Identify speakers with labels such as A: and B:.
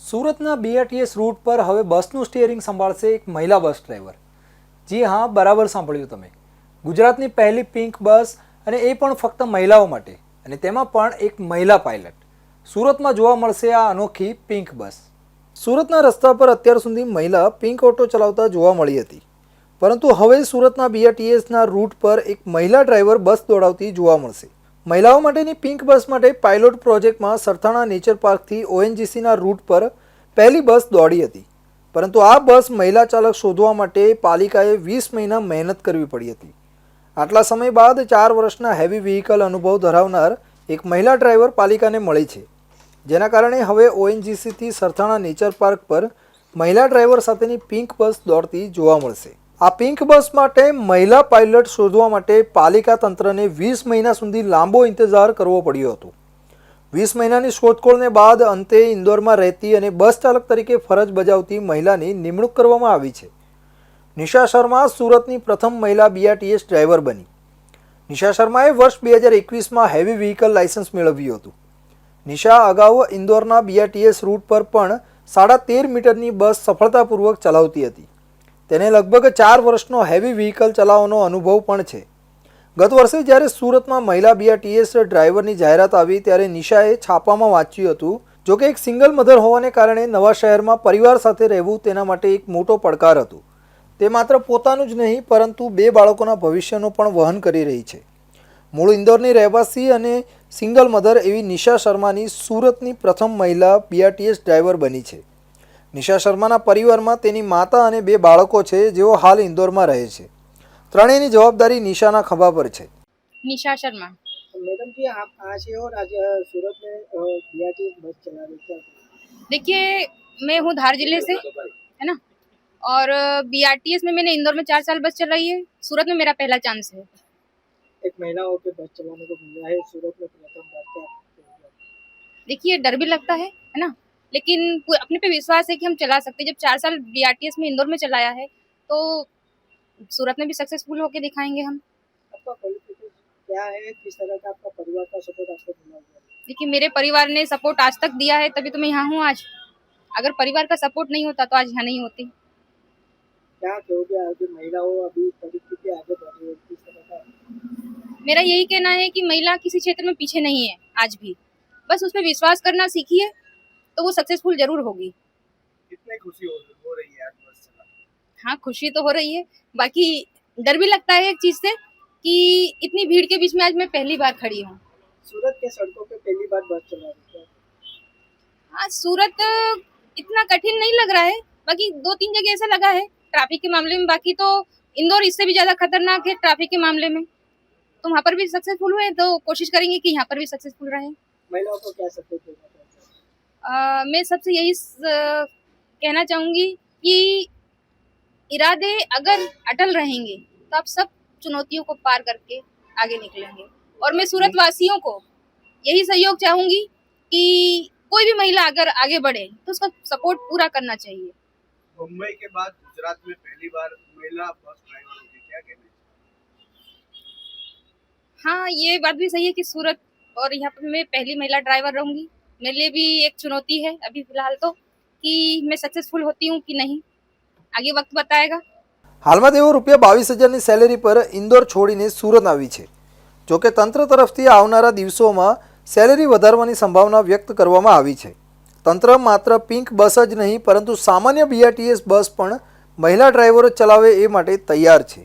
A: સુરતના BRTS route પર હવે બસનું સ્ટીયરિંગ સંભાળશે એક મહિલા બસ ડ્રાઈવર. જી હા, બરાબર સાંભળ્યું તમે. ગુજરાતની પહેલી પિંક બસ, અને એ પણ ફક્ત મહિલાઓ માટે, અને તેમાં પણ એક મહિલા પાયલટ. સુરતમાં જોવા મળશે આ અનોખી પિંક બસ. સુરતના રસ્તા પર અત્યાર સુધી મહિલા પિંક ઓટો ચલાવતા જોવા મળી હતી, પરંતુ હવે સુરતના બીઆરટીએસના રૂટ પર એક મહિલા ડ્રાઈવર બસ દોડાવતી જોવા મળશે. મહિલાઓ માટેની પિંક બસ માટે પાયલોટ પ્રોજેક્ટમાં સરથાણા નેચર પાર્કથી ઓએનજીસીના રૂટ પર પહેલી બસ દોડી હતી, પરંતુ આ બસ મહિલા ચાલક શોધવા માટે પાલિકાએ 20 મહિના મહેનત કરવી પડી હતી. આટલા સમય બાદ 4 વર્ષના હેવી વ્હીકલ અનુભવ ધરાવનાર એક મહિલા ડ્રાઈવર પાલિકાને મળી છે, જેના કારણે હવે ઓએનજીસીથી સરથાણા નેચર પાર્ક પર મહિલા ડ્રાઈવર સાથેની પિંક બસ દોડતી જોવા મળશે. આ પિંક બસ માટે મહિલા પાયલટ શોધવા માટે પાલિકા તંત્રને 20 મહિના સુધી લાંબો ઇંતજાર કરવો પડ્યો હતો. 20 મહિનાની શોધખોળને બાદ અંતે ઇન્દોરમાં રહેતી અને બસ ચાલક તરીકે ફરજ બજાવતી મહિલાની નિમણૂક કરવામાં આવી છે. નિશા શર્મા સુરતની પ્રથમ મહિલા બીઆરટીએસ ડ્રાઈવર બની. નિશા શર્માએ વર્ષ 2021માં હેવી વ્હીકલ લાયસન્સ મેળવ્યું હતું. નિશા અગાઉ ઇન્દોરના બીઆરટીએસ રૂટ પર પણ 13.5 મીટરની બસ સફળતાપૂર્વક ચલાવતી હતી. તેને લગભગ 4 વર્ષનો હેવી વ્હીકલ ચલાવવાનો અનુભવ પણ છે. ગત વર્ષે જ્યારે સુરતમાં મહિલા બીઆરટીએસ ડ્રાઈવરની જાહેરાત આવી ત્યારે નિશાએ છાપામાં વાંચ્યું હતું. જોકે એક સિંગલ મધર હોવાને કારણે નવા શહેરમાં પરિવાર સાથે રહેવું તેના માટે એક મોટો પડકાર હતો. તે માત્ર પોતાનું જ નહીં પરંતુ 2 બાળકોના ભવિષ્યનું પણ વહન કરી રહી છે. મૂળ ઇન્દોરની રહેવાસી અને સિંગલ મધર એવી નિશા શર્માની સુરતની પ્રથમ મહિલા બીઆરટીએસ ડ્રાઈવર બની છે. નિશા શર્માના પરિવારમાં તેની માતા અને 2 બાળકો છે, જેઓ હાલ ઇન્દોરમાં રહે છે. ત્રણેયની જવાબદારી નિશાના खंभा पर है.
B: निशा शर्मा।
C: मैडम जी, आप कहाँ से हो और आज सूरत में बीआरटीएस बस चला रही क्या?
B: देखिए, मैं हूँ धार जिले से, है ना, और बीआरटीएस में मैंने इंदौर में 4 साल बस चलाई है। सूरत में मेरा पहला चांस है।
C: एक महिला होकर बस चलाने को मिला है सूरत में प्रथम बार क्या?
B: देखिए, डर भी लगता है ना, लेकिन अपने पे विश्वास है कि हम चला सकते हैं। जब 4 साल बीआरटीएस में इंदौर में चलाया है तो सूरत में भी सक्सेसफुल होके दिखाएंगे हम।
C: आपका क्वालिफिकेशन क्या है, किस तरह का आपका परिवार का सपोर्ट आपको मिला हुआ है?
B: देखिए, मेरे परिवार ने सपोर्ट आज तक दिया है, तभी तो मैं यहाँ हूँ आज। अगर परिवार का सपोर्ट नहीं होता तो आज यहाँ नहीं होती।
C: क्या कहोगे, आगे महिलाओं अभी परिस्थिति आगे बढ़ रही है, किस तरह का?
B: मेरा यही कहना है कि महिला किसी क्षेत्र में पीछे नहीं है आज भी। बस उसमें विश्वास करना सीखिए तो वो सक्सेसफुल जरूर होगी।
C: कितनी खुशी हो रही है आज बस चला?
B: हाँ, खुशी तो हो रही है, बाकी डर भी लगता है एक चीज से कि इतनी भीड़ के बीच में आज मैं पहली बार खड़ी हूँ।
C: सूरत के सड़कों पे पहली बार बस चला रही है।
B: आज सूरत इतना कठिन नहीं लग रहा है, बाकी 2-3 जगह ऐसा लगा है ट्रैफिक के मामले में। बाकी तो इंदौर इससे भी ज्यादा खतरनाक है ट्रैफिक के मामले में। तो वहाँ पर भी सक्सेसफुल हुए तो कोशिश करेंगे कि यहाँ पर भी सक्सेसफुल रहे।
C: महिलाओं को क्या सपोर्ट देना चाहते हैं?
B: मैं सबसे यही कहना चाहूँगी कि इरादे अगर अटल रहेंगे तो आप सब चुनौतियों को पार करके आगे निकलेंगे। और मैं सूरत वासियों को यही सहयोग चाहूँगी कि कोई भी महिला अगर आगे बढ़े तो उसका सपोर्ट पूरा करना चाहिए।
C: मुंबई के बाद गुजरात में पहली बार महिला बस ड्राइवर होगी, क्या कहना है?
B: हाँ, ये बात भी सही है कि सूरत और यहाँ पर मैं पहली महिला ड्राइवर रहूँगी। मेरे लिए भी एक चुनौती है अभी फिलहाल तो, कि मैं सक्सेसफुल होती हूँ कि नहीं, आगे वक्त बताएगा।
A: હાલમાં તેઓ ₹22,000ની સેલેરી પર ઇન્દોર છોડીને સુરત આવી છે. જોકે તંત્ર તરફથી આવનારા દિવસોમાં સેલેરી વધારવાની સંભાવના વ્યક્ત કરવામાં આવી છે. તંત્ર માત્ર પિંક બસ જ નહીં પરંતુ સામાન્ય બીઆરટીએસ બસ પણ મહિલા ડ્રાઈવરો ચલાવે એ માટે તૈયાર છે.